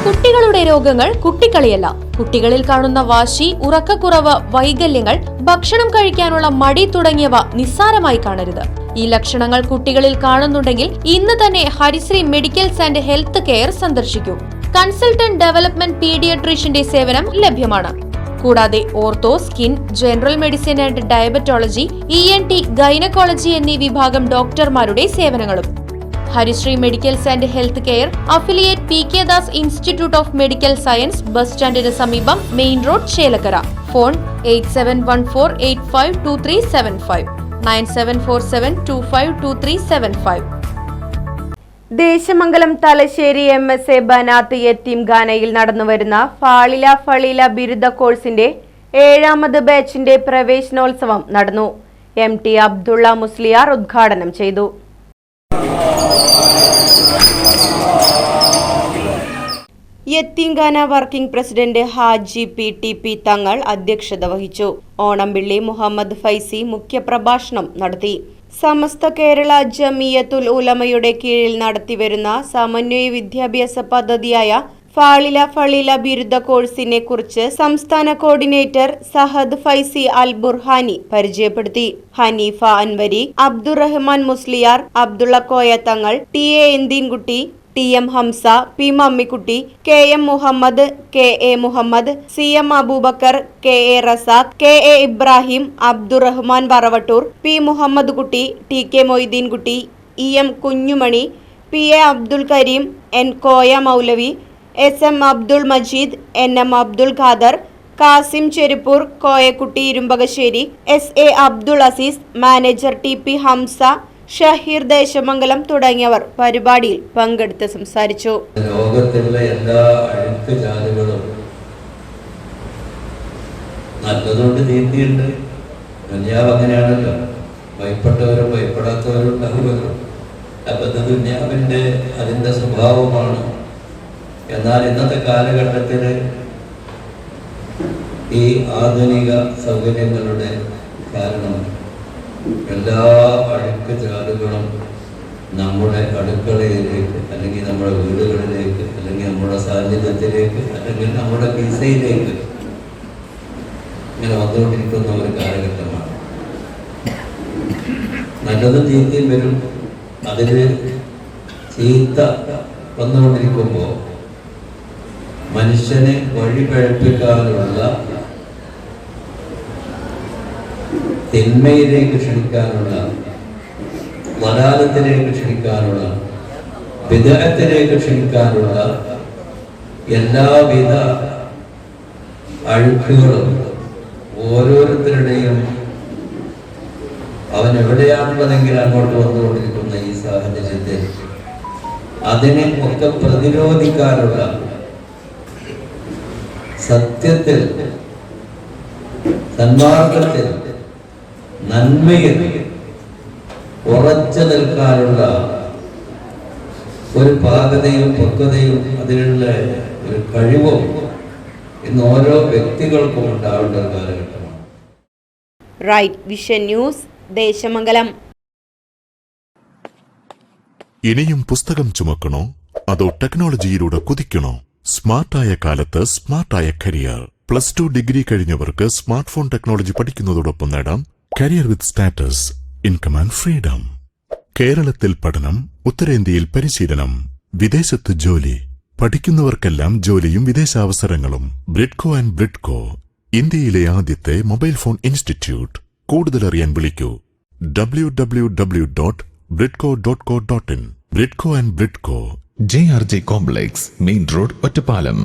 കുട്ടികളുടെ രോഗങ്ങൾ കുട്ടിക്കളിയല്ല. കുട്ടികളിൽ കാണുന്ന വാശി, ഉറക്കക്കുറവ്, വൈകല്യങ്ങൾ, ഭക്ഷണം കഴിക്കാനുള്ള മടി തുടങ്ങിയവ നിസ്സാരമായി കാണരുത്. ഈ ലക്ഷണങ്ങൾ കുട്ടികളിൽ കാണുന്നുണ്ടെങ്കിൽ ഇന്ന് തന്നെ Harisree medicals and health care സന്ദർശിക്കൂ. കൺസൾട്ടന്റ് ഡെവലപ്മെന്റ് പീഡിയാട്രീഷ്യന്റെ സേവനം ലഭ്യമാണ്. കൂടാതെ ortho, skin, general medicine and diabetology, ENT, gynaecology എന്നീ വിഭാഗം ഡോക്ടർമാരുടെ സേവനങ്ങളും. Harisree medicals and health care, affiliate PK Das institute of medical science, bus സ്റ്റാൻഡിന് സമീപം, main road, Chelakkara. Phone 8714852375 9747252375. Desamangalam Thalassery MSA Banath യത്തീംഖാനയിൽ നടന്നുവരുന്ന ഫാളില ഫളീല ബിരുദ കോഴ്സിന്റെ 7ാമത് ബാച്ചിന്റെ പ്രവേശനോത്സവം നടന്നു. MT അബ്ദുള്ള മുസ്ലിയാർ ഉദ്ഘാടനം ചെയ്തു. യത്തീംഖാന വർക്കിംഗ് പ്രസിഡന്റ് ഹാജി PTP തങ്ങൾ അധ്യക്ഷത വഹിച്ചു. ഓണംപിള്ളി മുഹമ്മദ് ഫൈസി മുഖ്യപ്രഭാഷണം നടത്തി. സമസ്ത കേരള ജമിയത്തുൽ ഉലമയുടെ കീഴിൽ നടത്തിവരുന്ന സമന്വയ വിദ്യാഭ്യാസ പദ്ധതിയായ ഫാളില ഫളീല ബിരുദ കോഴ്സിനെ കുറിച്ച് സംസ്ഥാന കോർഡിനേറ്റർ സഹദ് ഫൈസി അൽ ബുർഹാനി പരിചയപ്പെടുത്തി. Haneefa Anwari, Abdurahman Musliyar, Abdulla Koya Thangal, TA എന്തിൻകുട്ടി, TM Hamza, P Mammikutty, KM Muhammad, KA Muhammad, CM Abubakar, KA Razak, KA Ibrahim, Abdurahman വറവട്ടൂർ, P Muhammad Kutty, TK Moideenkutty, EM Kunjumani, PA Abdul Kareem, N Koya Maulavi, SM Abdul Majeed, NM Abdul Khader, Kasim Cheruppur, Koyakutty Irumbakassery, SA Abdul Azeez, manager TP Hamza, Shaheer Desamangalam തുടങ്ങിയവർ പരിപാടിയിൽ പങ്കെടുത്ത് സംസാരിച്ചു. ലോകത്തിലുള്ള എല്ലാ അഴുക്ക് ജാതികളും നല്ലതുകൊണ്ട് നീന്തിയുണ്ട്. ദുനിയാവ് അങ്ങനെയാണല്ലോ, ഭയപ്പെട്ടവരും ഭയപ്പെടാത്തവരും ഉണ്ടാകുമല്ലോ. അപ്പൊ ദുനിയാവിന്റെ അതിന്റെ സ്വഭാവമാണ്. എന്നാൽ ഇന്നത്തെ കാലഘട്ടത്തിൽ ഈ ആധുനിക സൗകര്യങ്ങളുടെ കാരണം എല്ലാ അഴുക്ക് ജാലുകളും നമ്മുടെ അടുക്കളയിലേക്ക്, അല്ലെങ്കിൽ നമ്മുടെ വീടുകളിലേക്ക്, അല്ലെങ്കിൽ നമ്മുടെ സാന്നിധ്യത്തിലേക്ക്, അല്ലെങ്കിൽ നമ്മുടെ പിസയിലേക്ക് ഇങ്ങനെ വന്നുകൊണ്ടിരിക്കുന്ന ഒരു കാലഘട്ടമാണ്. നല്ലതും ചീത്തയും വരും. അതിൽ ചീത്ത വന്നുകൊണ്ടിരിക്കുമ്പോൾ മനുഷ്യനെ വഴി പഴപ്പിക്കാനുള്ള, തിന്മയിലേക്ക് ക്ഷണിക്കാനുള്ള, വലാലത്തിലേക്ക് ക്ഷണിക്കാനുള്ള, വിദഅത്തിലേക്ക് ക്ഷണിക്കാനുള്ള എല്ലാവിധ അഴുക്കുകളും ഓരോരുത്തരുടെയും അവൻ എവിടെയാണുള്ളതെങ്കിൽ അങ്ങോട്ട് വന്നുകൊണ്ടിരിക്കുന്ന ഈ സാഹചര്യത്തിൽ അതിനെ ഒക്കെ പ്രതിരോധിക്കാനുള്ള, സത്യത്തിൽ, സന്മാർഗത്തിൽ, നന്മയിൽ ഉറച്ചു നിൽക്കാനുള്ള ഒരു പാകതയും പക്വതയും അതിനുള്ള ഒരു കഴിവും ഇന്ന് ഓരോ വ്യക്തികൾക്കും ഉണ്ടാവേണ്ട ഒരു കാലഘട്ടമാണ്. Right vision news, Desamangalam. ഇനിയും പുസ്തകം ചുമക്കണോ അതോ ടെക്നോളജിയിലൂടെ കുതിക്കണോ? സ്മാർട്ടായ കാലത്ത് സ്മാർട്ടായ കരിയർ. +2 ഡിഗ്രി കഴിഞ്ഞവർക്ക് സ്മാർട്ട് ഫോൺ ടെക്നോളജി പഠിക്കുന്നതോടൊപ്പം നേടാം career with status, income and freedom. കേരളത്തിൽ പഠനം, ഉത്തരേന്ത്യയിൽ പരിശീലനം, വിദേശത്ത് ജോലി. പഠിക്കുന്നവർക്കെല്ലാം ജോലിയും വിദേശാവസരങ്ങളും. ബ്രിഡ്കോ ആൻഡ് ബ്രിഡ്കോ, ഇന്ത്യയിലെ ആദ്യത്തെ മൊബൈൽ ഫോൺ ഇൻസ്റ്റിറ്റ്യൂട്ട്. കൂടുതലറിയാൻ വിളിക്കൂ www.bridco.co.in. Bridco and Bridco, JRJ complex, main road, Ottapalam.